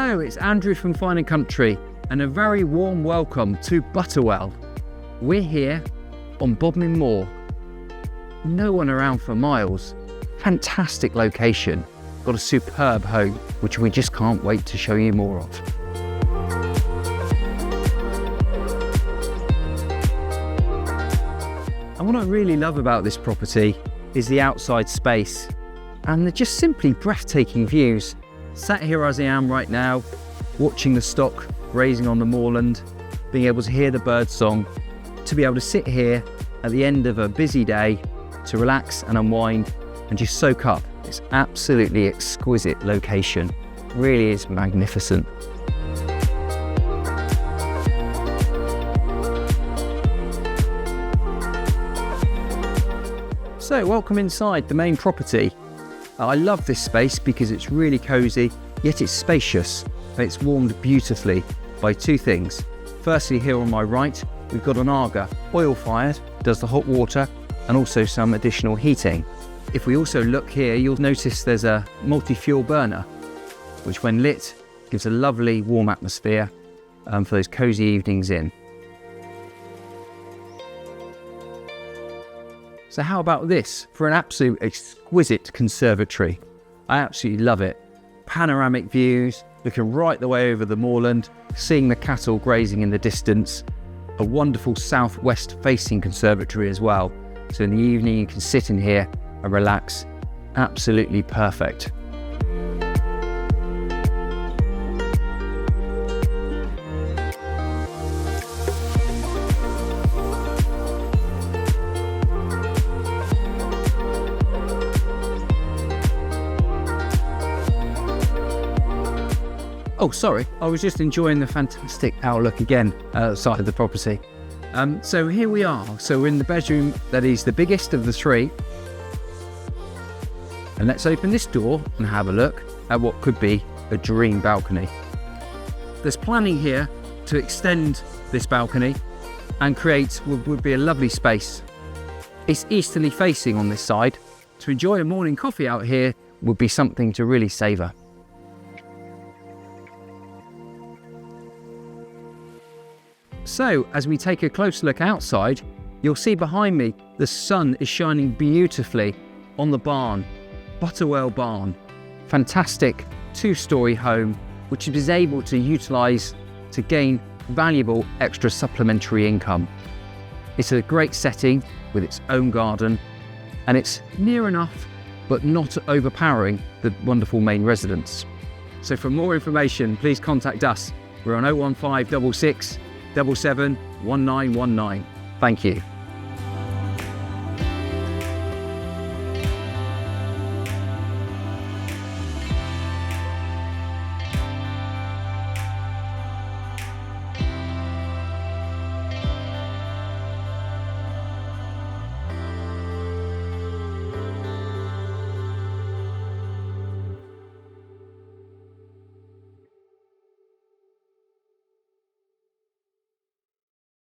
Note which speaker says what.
Speaker 1: Hello, it's Andrew from Fine & Country and a very warm welcome to Butterwell. We're here on Bodmin Moor. No one around for miles. Fantastic location. Got a superb home, which we just can't wait to show you more of. And what I really love about this property is the outside space and the just simply breathtaking views. Sat here as I am right now, watching the stock grazing on the moorland, being able to hear the bird song, to be able to sit here at the end of a busy day to relax and unwind and just soak up. It's absolutely exquisite location. Really is magnificent. So welcome inside the main property. I love this space because it's really cosy, yet it's spacious, and it's warmed beautifully by two things. Firstly, here on my right, we've got an Aga, oil-fired, does the hot water, and also some additional heating. If we also look here, you'll notice there's a multi-fuel burner, which when lit, gives a lovely warm atmosphere for those cosy evenings in. So how about this for an absolute exquisite conservatory? I absolutely love it. Panoramic views, looking right the way over the moorland, seeing the cattle grazing in the distance. A wonderful southwest facing conservatory as well. So in the evening you can sit in here and relax. Absolutely perfect. Oh, sorry, I was just enjoying the fantastic outlook again outside of the property. So here we are. So we're in the bedroom that is the biggest of the three. And let's open this door and have a look at what could be a dream balcony. There's planning here to extend this balcony and create what would be a lovely space. It's easterly facing on this side. To enjoy a morning coffee out here would be something to really savour. So, as we take a close look outside, you'll see behind me the sun is shining beautifully on the barn, Butterwell barn. Fantastic two-storey home, which is able to utilise to gain valuable extra supplementary income. It's a great setting with its own garden, and it's near enough but not overpowering the wonderful main residence. So for more information, please contact us. We're on 01566 77 1919. Thank you.